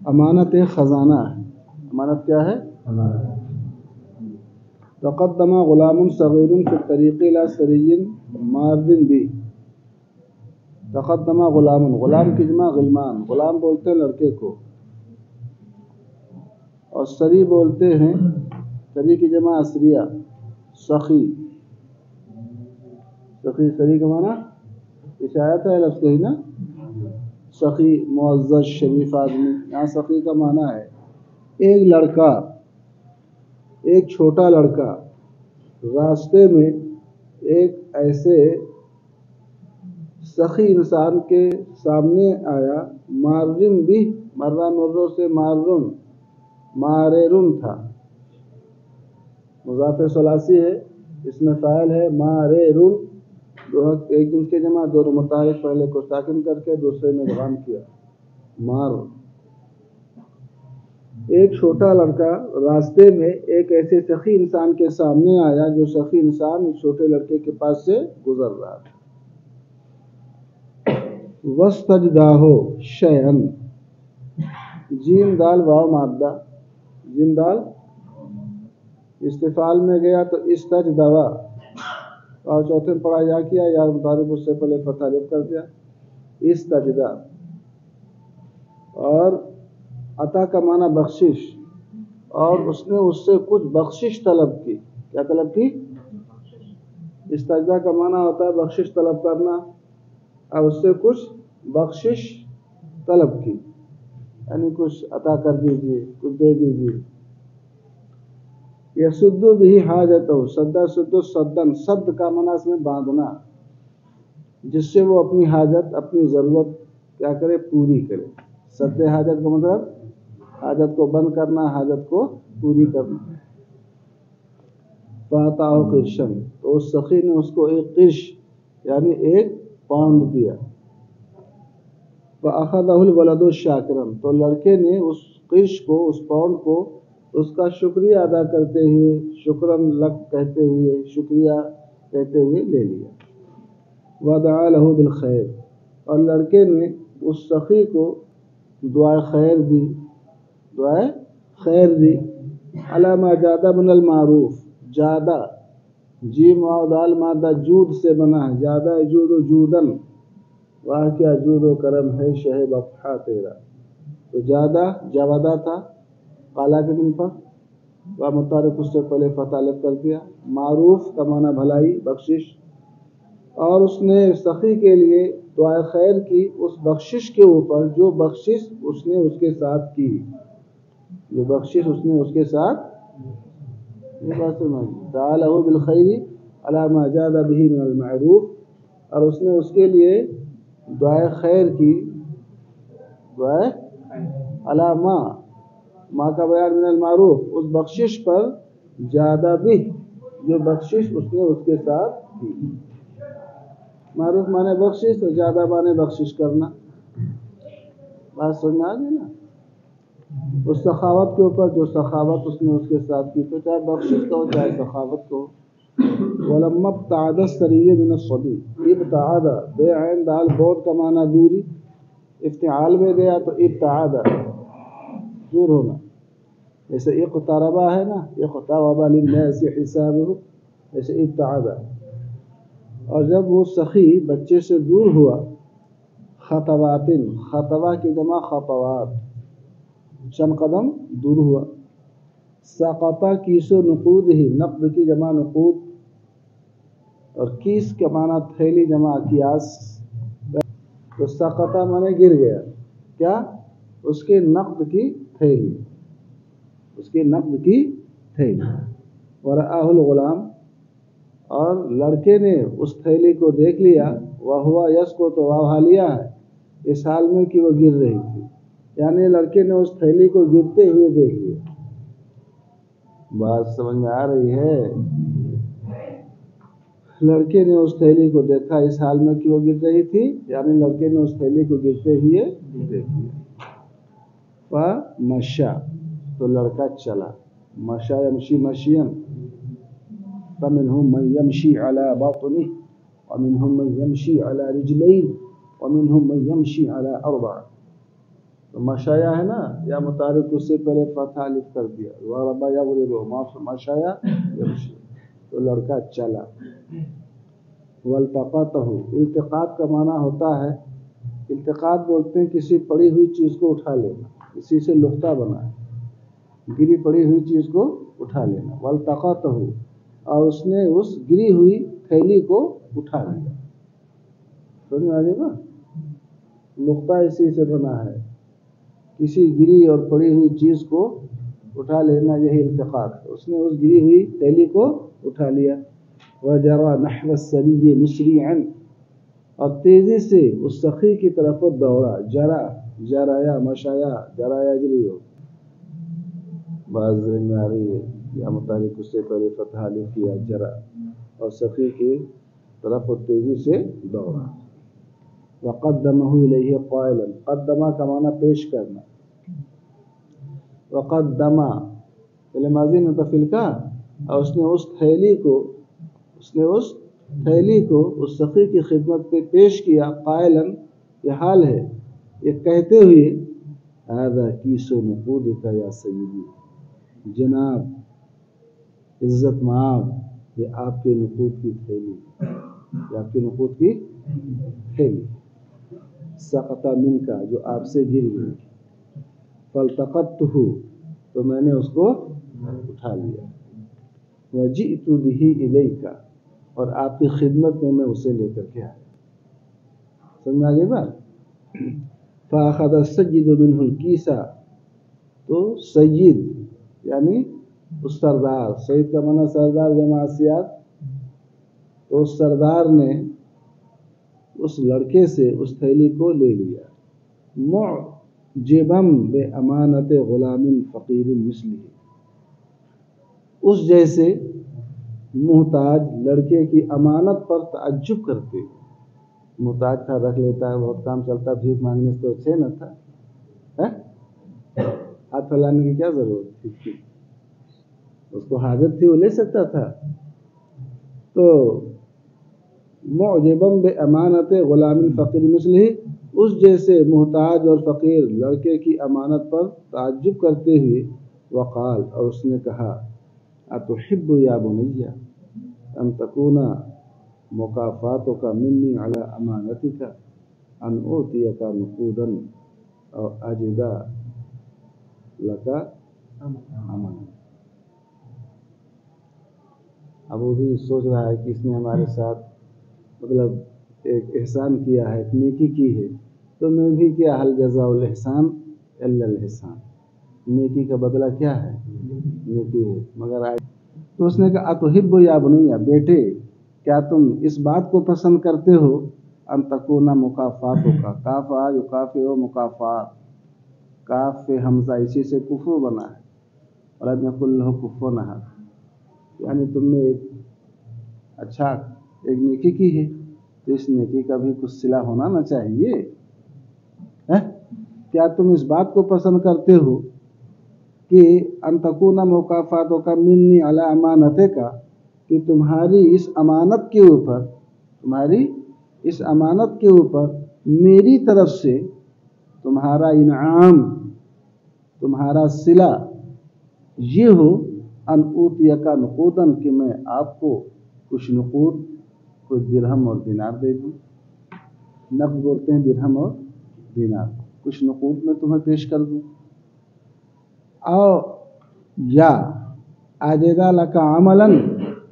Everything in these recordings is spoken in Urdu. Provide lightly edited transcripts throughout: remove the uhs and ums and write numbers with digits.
امانت ایک خزانہ ہے. امانت کیا ہے؟ تقدم غلام صغیر فی الطریق الی سری مار بھی. تقدم غلام کی جمع غلمان. غلام بولتے ہیں لڑکے کو، اور سری بولتے ہیں، سری کی جمع اسریہ. سخی، سخی سری کا معنی اشاعت ہے لفظ ہی نا. سخی معزز شریف آدمی. یہاں سخی کا معنی ہے ایک لڑکا، ایک چھوٹا لڑکا راستے میں ایک ایسے سخی انسان کے سامنے آیا. مارن بھی، مرہ مروں سے مارن، ماررن تھا. مضاف ثلاثی ہے، اس میں فاعل ہے ماررن. ایک جنس کے جمع، دونوں متحرک، پہلے کو ساکن کر کے دوسرے میں ادغام کیا. مار. ایک چھوٹا لڑکا راستے میں ایک ایسے سخی انسان کے سامنے آیا جو سخی انسان اس چھوٹے لڑکے کے پاس سے گزر رہا تھا. وَاسْتَجْدَاهُ شَيْئًا، جیم دال واو مادہ. جیم دال استفعال میں گیا تو استجدوا، اور چوتھے میں پڑھا یا کیا، یا متعارف اس سے پہلے فتح الف کر دیا. استجدا. اور عطا کا معنی بخشش، اور اس نے اس سے کچھ بخشش طلب کی. کیا طلب کی؟ استجدا کا معنی ہوتا ہے بخشش طلب کرنا، اور اس سے کچھ بخشش طلب کی، یعنی کچھ عطا کر دیجیے، کچھ دے دیجیے. یسد بھی حاجتہ، سدا سد سدن، سد کا معنی اس میں باندھنا، جس سے وہ اپنی حاجت، اپنی ضرورت کیا کرے، پوری کرے. سد حاجت کا مطلب حاجت کو بند کرنا، حاجت کو پوری کرنا. فاتح قرشن، تو اس سخی نے اس کو ایک قرش یعنی ایک پاؤنڈ دیا. فأخذه الولد شاکرا، تو لڑکے نے اس قرش کو، اس پاؤنڈ کو اس کا شکریہ ادا کرتے ہوئے، شکرن لک کہتے ہوئے، شکریہ کہتے ہوئے لے لیا. ودعا له بالخیر، اور لڑکے نے اس سخی کو دعائے خیر دی، دعائے خیر دی. علی ما جاد من المعروف، جادہ جیم واو دال مادہ جود سے بنا ہے. جادہ جود و جودن، واہ کیا جود و کرم ہے شہ بفحا تیرا. تو جادہ جوادہ تھا قالا کے دن پر، واہ متعارف اس سے پہلے فتح الف کر دیا. معروف کا معنی بھلائی، بخشش. اور اس نے سخی کے لیے دعائے خیر کی اس بخشش کے اوپر جو بخشش اس نے اس کے ساتھ کی، جو بخشش اس نے اس کے ساتھ. یہ بات سمجھ. دعا لہ بالخیر علی ما جاد به من المعروف، اور اس نے اس کے لیے دعائے خیر کی، دعائے علی ما کا بیان من المعروف، اس بخشش پر، جادہ بھی جو بخشش اس نے اس کے ساتھ کی. معروف مانے بخشش، تو زیادہ مانے بخشش کرنا. بات سمجھ میں آ گئی نا. اس سخاوت کے اوپر جو سخاوت اس نے اس کے ساتھ کی، تو چاہے بخشش کو چاہے سخاوت کو. ولما ابتعد السری من الصبی، ابتعد بے عین دال بعد کا معنی دوری. افتعال میں گیا تو ابتعد دور ہونا. جیسے اقتربا ہے نا، اقترب للناس حسابه، جیسے ابتعد. اور جب وہ سخی بچے سے دور ہوا، خطوات، خطوہ کی جمع خطوات، چند قدم دور ہوا. سقطا کیس و نقود ہی، نقد کی جمع نقود، اور کیس کا معنی تھیلی جمع اکیاس. تو سقطا معنی گر گیا، کیا؟ اس کے نقد کی تھیلی، اس کے نقد کی تھیلی. ورآہ الغلام، اور لڑکے نے اس تھیلی کو دیکھ لیا. وہوا یسقط، واو حالیہ ہے اس حال میں کہ وہ گر رہی تھی، یعنی لڑکے نے اس تھیلی کو گرتے ہوئے دیکھ لیا. بات سمجھ میں آ رہی ہے؟ لڑکے نے اس تھیلی کو دیکھا اس حال میں کہ وہ گر رہی تھی، یعنی لڑکے نے اس تھیلی کو گرتے ہوئے دیکھ لیا. فمشا، تو لڑکا چلا. مشا یمشی مشین. فمنهم من يمشي على بطنه ومنهم من يمشي على رجلين ومنهم من يمشي على 4. تو مشایا ہے نا یا متعارف اس سے پہلے فتح الف کر دیا ضرب یضرب مشایا یمشی تو لڑکا چلا. والتقطہ التقاط کا معنی ہوتا ہے التقاط بولتے ہیں کسی پڑی ہوئی چیز کو اٹھا لینا اسی سے لقطہ بنا ہے گری پڑی ہوئی چیز کو اٹھا لینا. والتقطہ اور اس نے اس گری ہوئی تھیلی کو اٹھا لیا. سمجھ میں آ گیا نا لقطہ اسی سے بنا ہے کسی گری اور پڑی ہوئی چیز کو اٹھا لینا یہی التقاط ہے. اس نے اس گری ہوئی تھیلی کو اٹھا لیا. وجرى نحو السري مسرعا اور تیزی سے اس سخی کی طرف دوڑا. جرایا مشایا جرایا جری ہو بعض میں آ رہی ہے یا متعلق اس سے پہلے فتح الف کیا جرا اور سخی کی طرف تیزی سے دوڑا. وقدمه الیہ قائلا قدمہ کا معنی پیش کرنا. وقدمہ پہلے ماضی متصل کا اور اس نے اس تھیلی کو اس سخی کی خدمت پہ پیش کیا. قائلا یہ حال ہے یہ کہتے ہوئے هذا کیس نقودک یا سیدی جناب عزت مآب یہ آپ کے نقود کی تھیلی یہ آپ کے نقود کی تھیلی سقط منک جو آپ سے گر گئی. فالتقطته تو میں نے اس کو اٹھا لیا. وجئت به الیک اور آپ کی خدمت میں اسے لے کر کے آیا. سمجھ آگے بات. فاخذ السید منه الکیس تو سید یعنی اس سردار سید کا معنی سردار جمع سیاد تو اس سردار نے اس لڑکے سے اس تھیلی کو لے لیا. معجبا بامانت غلام فقیر مثلہ اس جیسے محتاج لڑکے کی امانت پر تعجب کرتے. محتاج تھا رکھ لیتا ہے بہت کام چلتا بھیک مانگنے سے تو اچھے نہ تھا ہاتھ پھیلانے کی کیا ضرورت تھی اس کو حاجت تھی وہ لے سکتا تھا. تو معجبا بامانت غلام فقیر مثلہ اس جیسے محتاج اور فقیر لڑکے کی امانت پر تعجب کرتے ہوئے. وقال اور اس نے کہا اتحب یا بنی ان تکون مکافاتک منی علی امانتک ان اعطیک نقودا او اجد لک امانا. اب وہ بھی سوچ رہا ہے کہ اس نے ہمارے ساتھ مطلب ایک احسان کیا ہے ایک نیکی کی ہے تو میں بھی کیا حل جزاء الاحسان الا الاحسان نیکی کا بدلہ کیا ہے نیکی ہے مگر آئے. تو اس نے کہا اتحب یا بنی بیٹے کیا تم اس بات کو پسند کرتے ہو ان تکون مکافاتک کاف یکافئ مکافات کاف پہ حمزہ اسی سے کفو بنا ہے اور اب یقل له کفوا احد یعنی تم نے ایک اچھا ایک نیکی کی ہے تو اس نیکی کا بھی کچھ صلہ ہونا نہ چاہیے. کیا تم اس بات کو پسند کرتے ہو کہ ان تکون مکافاتک منی علی امانتک کہ تمہاری اس امانت کے اوپر میری طرف سے تمہارا انعام تمہارا صلہ یہ ہو ان اوتیک نقودا کہ میں آپ کو کچھ نقود کچھ درہم اور دینار دے دوں. نقد بولتے ہیں درہم اور دینار کچھ نقود میں تمہیں پیش کر دوں. او یا اجدا لک عملا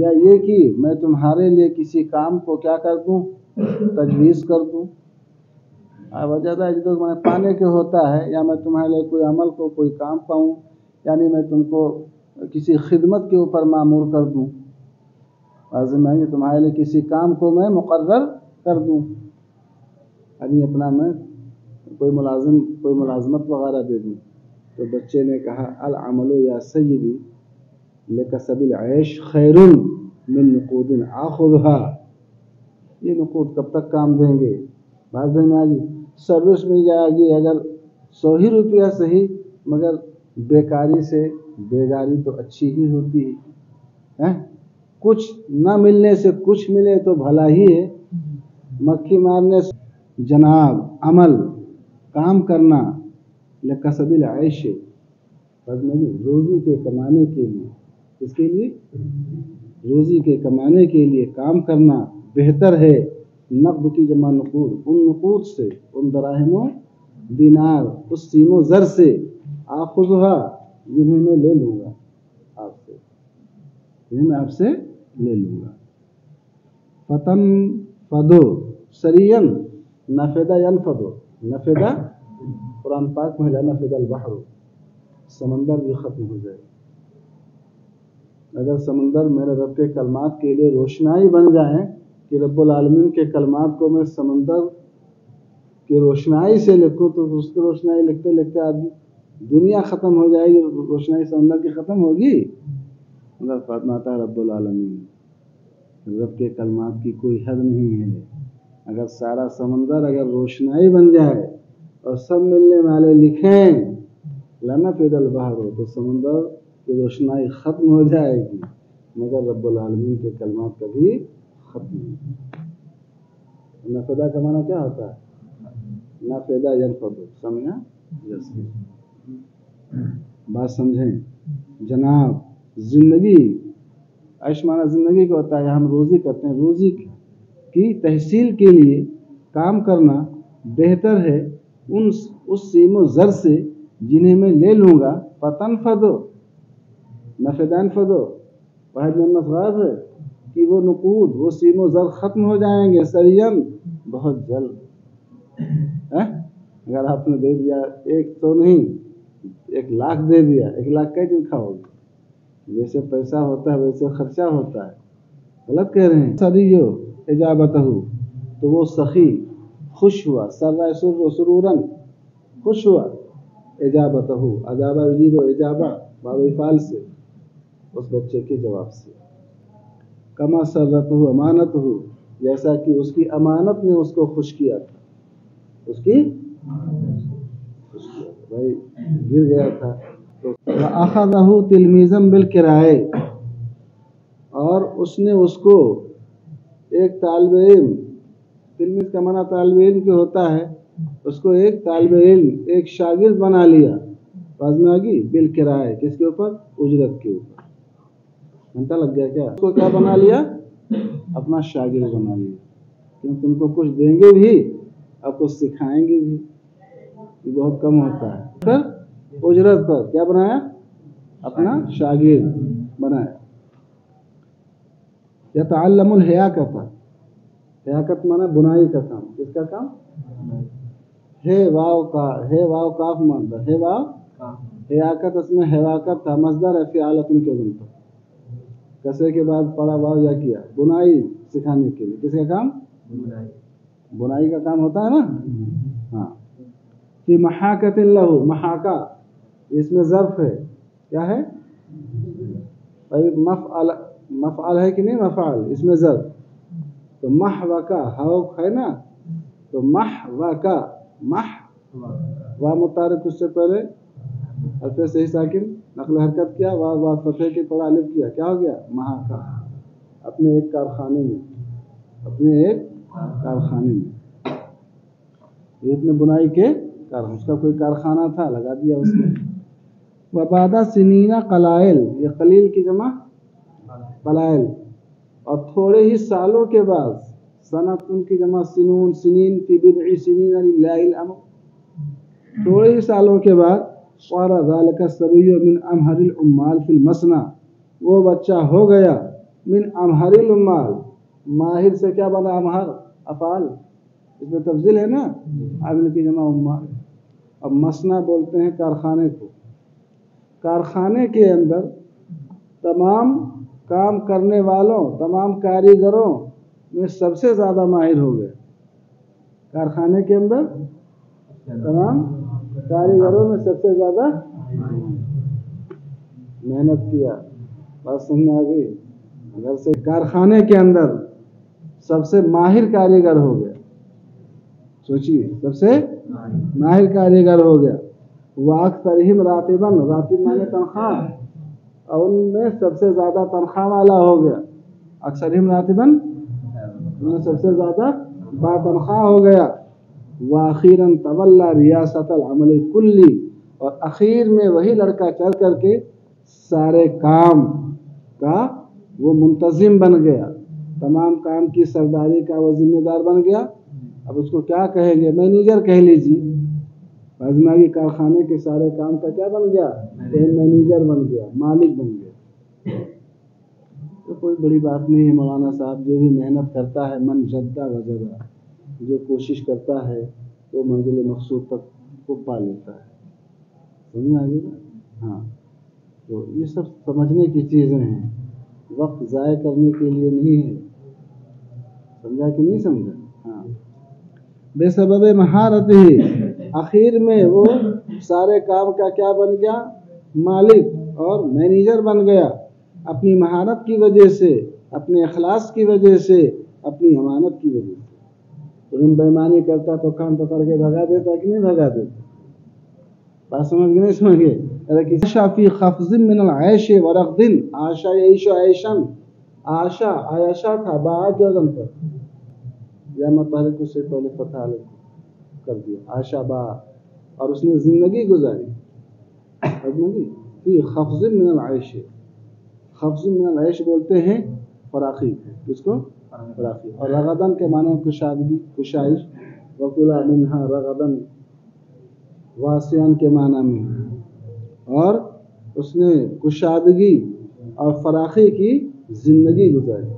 یا یہ کہ میں تمہارے لیے کسی کام کو کیا کر دوں تجویز کر دوں. وجدہ اجدو میں پانے کے ہوتا ہے یا میں تمہارے لیے کوئی عمل کو کوئی کام پاؤں یعنی میں تم کو کسی خدمت کے اوپر معمور کر دوں. لازم ہے کہ تمہارے لیے کسی کام کو میں مقرر کر دوں یعنی اپنا میں کوئی ملازمت وغیرہ دے دوں. تو بچے نے کہا العمل یا سیدی لکسب العیش خیر من نقود آخذها یہ نقود کب تک کام دیں گے بعد میں آگی سروس مل جائے گی اگر 100 ہی روپیہ صحیح مگر بیکاری سے بیگاری تو اچھی ہی ہوتی ہے. کچھ نہ ملنے سے کچھ ملے تو بھلا ہی ہے. مکھی مارنے سے جناب عمل کام کرنا لکسب العیش، روزی کے کمانے کے لیے، کس کے لیے؟ روزی کے کمانے کے لیے کام کرنا بہتر ہے، نقد کی جمع نقود، ان نقود سے، ان دراہم و دینار، اس سیم و زر سے، آخذھا جنہیں میں لے لوں گا آپ سے، جنہیں میں آپ سے لے لوں گا۔ فتن فدو سرین نفدہ ینفدو، نفدہ قرآن پاک میں ہے نفد البحر، سمندر بھی ختم ہو جائے۔ اگر سمندر میرے رب کے کلمات کے لیے روشنائی بن جائیں کہ رب العالمین کے کلمات کو میں سمندر کی روشنائی سے لکھوں، تو اس کی روشنائی لکھتے لکھتے آدمی دنیا ختم ہو جائے گی، روشنائی سمندر کی ختم ہوگی؟ مگر فرماتا ہے رب العالمین، رب کے کلمات کی کوئی حد نہیں ہے۔ اگر سارا سمندر اگر روشنائی بن جائے اور سب ملنے والے لکھیں لنفد البحر، تو سمندر کی روشنائی ختم ہو جائے گی، مگر رب العالمین کے کلمات کبھی ختم نہیں۔ نفدہ کا معنی کیا ہوتا ہے؟ نفدہ ینفد، سمجھا؟ بات سمجھیں جناب۔ زندگی، عیش معنی زندگی کا ہوتا ہے، ہم روزی کرتے ہیں، روزی کی تحصیل کے لیے کام کرنا بہتر ہے اس سیم و زر سے جنہیں میں لے لوں گا۔ فتنفدو، نفدان فدو، واحد منت غائب ہے کہ وہ نقود، وہ سیم و زر ختم ہو جائیں گے، سرین بہت جلد۔ اگر آپ نے دے دیا ایک تو نہیں، 1,00,000 دے دیا، 1,00,000 کئی دن کھاؤ گے؟ جیسے پیسہ ہوتا ہے ویسے خرچہ ہوتا ہے، غلط کہہ رہے ہیں۔ سریو اجابتہ، تو وہ سخی خوش ہوا، سر سرورن خوش ہوا، اجابتہ اجابہ یجیب اجابہ باب فعل سے، اس بچے کے جواب سے۔ کما سرتہ امانتہ، جیسا کہ اس کی امانت نے اس کو خوش کیا تھا، اس کی خوش کیا تھا، بھائی گر گیا تھا تو اخذہ تلمیذا بالقراء، اور اس نے اس کو ایک طالب علم، تلمیذ کا معنی طالب علم کی ہوتا ہے، اس کو ایک طالب علم، ایک شاگرد بنا لیا، باز میں آگی بالقراء، کس کے اوپر؟ اجرت کے اوپر۔ گھنٹہ لگ گیا کیا؟ اس کو کیا بنا لیا؟ اپنا شاگرد بنا لیا، کیوں تم کو کچھ دیں گے بھی، آپ کو سکھائیں گے بھی، یہ بہت کم ہوتا ہے۔ پھر اجرت پر کیا بنایا؟ اپنا شاگرد بنایا۔ یتعلم الحیاکت، حیاکت مانا بنائی کا کام، کس کا کام؟ ہے واو کا، ہے واو کاف مادہ، ہے واو حیاکت، اس میں حیاکت تھا، مصدر ہے فعالت کے وزن پر، کسرے کے بعد پڑا واو یا کیا، بنائی سکھانے کے لیے، کس کا کام؟ بنائی کا کام ہوتا ہے نا۔ ہاں، فی محاکت لہ، محاکہ اس میں ظرف ہے، کیا ہے بھائی؟ مفعل ہے کہ نہیں؟ مفعل، اس میں ظرف، تو محوکا حوق ہے نا، تو محوکا، واو متحرک اس سے پہلے حرف صحیح ساکن نقل حرکت کیا، واو بعد فتح کے پڑا الف کیا، کیا ہو گیا؟ محاکا۔ اپنے ایک کارخانے میں، اپنے ایک کارخانے میں، یہ اپنے بنائی کے کارخانے، اس کا کوئی کارخانہ تھا، لگا دیا اس میں۔ وبعد سنین قلائل، یہ قلیل کی جمع قلائل، اور تھوڑے ہی سالوں کے بعد، سنت ان کی جمع سنون، سنین فی بضع سنین للہ الامر، تھوڑے ہی سالوں کے بعد، صار ذلک الصبی من امہر العمال فی المصنع، وہ بچہ ہو گیا من امہر العمال، ماہر سے کیا بنا؟ امہر، افعال، اس میں تفضیل ہے نا، عامل کی جمع عمال۔ اب مصنع بولتے ہیں کارخانے کو، کارخانے کے اندر تمام کام کرنے والوں، تمام کاریگروں میں سب سے زیادہ ماہر ہو گئے، کارخانے کے اندر تمام کاریگروں میں سب سے زیادہ محنت کیا، بات سمجھ میں آ گئی؟ اگر سے کارخانے کے اندر سب سے ماہر کاریگر ہو گیا، سوچیے سب سے ماہر کاریگر ہو گیا، وَأَكْثَرِهِمْ رَاتِبًا، راتب مانے تنخواہ، اور ان میں سب سے زیادہ تنخواہ والا ہو گیا، اکثرہم راتبًا، ان میں سب سے زیادہ با تنخواہ ہو گیا۔ وَأَخِيرًا تَوَلَّى رِيَاسَةَ الْعَمَلِ الْكُلِّ، اور اخیر میں وہی لڑکا چل کر کے سارے کام کا وہ منتظم بن گیا، تمام کام کی سرداری کا وہ ذمہ دار بن گیا. اب اس کو کیا کہیں گے؟ مینیجر کہہ لیجیے. بازماگی کارخانے کے سارے کام کا کیا بن گیا؟ مینیجر بن گیا، مالک بن گیا. تو کوئی بڑی بات نہیں ہے مولانا صاحب. جو بھی محنت کرتا ہے، من جدہ وجدہ، جو کوشش کرتا ہے وہ منزل مقصود تک کو پا لیتا ہے. سمجھ میں آگے نا؟ ہاں، تو یہ سب سمجھنے کی چیزیں ہیں، وقت ضائع کرنے کے لیے نہیں ہے. سمجھا کہ نہیں سمجھا؟ ہاں. بے سبب مہارت ہی اخیر میں وہ سارے کام کا کیا بن گیا؟ مالک اور مینیجر بن گیا. اپنی مہارت کی وجہ سے، اپنے اخلاص کی وجہ سے، اپنی امانت کی وجہ سے. تم بےمانی کرتا تو کان پکڑ کے بھگا دیتا کہ نہیں بھگا دیتا؟ بات سمجھ گئے نہیں سمجھ گئے؟ عاشا فی خفض من العیش ورغد. عاشا یعیش عیشا، عاشا عیاشا تھا باعث جزم پر، یا متحرک سے پہلے فتح کر دیا. عاشا با، اور اس نے زندگی گزاری فی خفض من العیش. خفض من العیش بولتے ہیں فراخی. کس کو؟ فراخی. اور رغدن کے معنی کشادگی، کشائش. وکلا منہا رغدن واسعن کے معنی میں. اور اس نے کشادگی اور فراخی کی زندگی گزاری.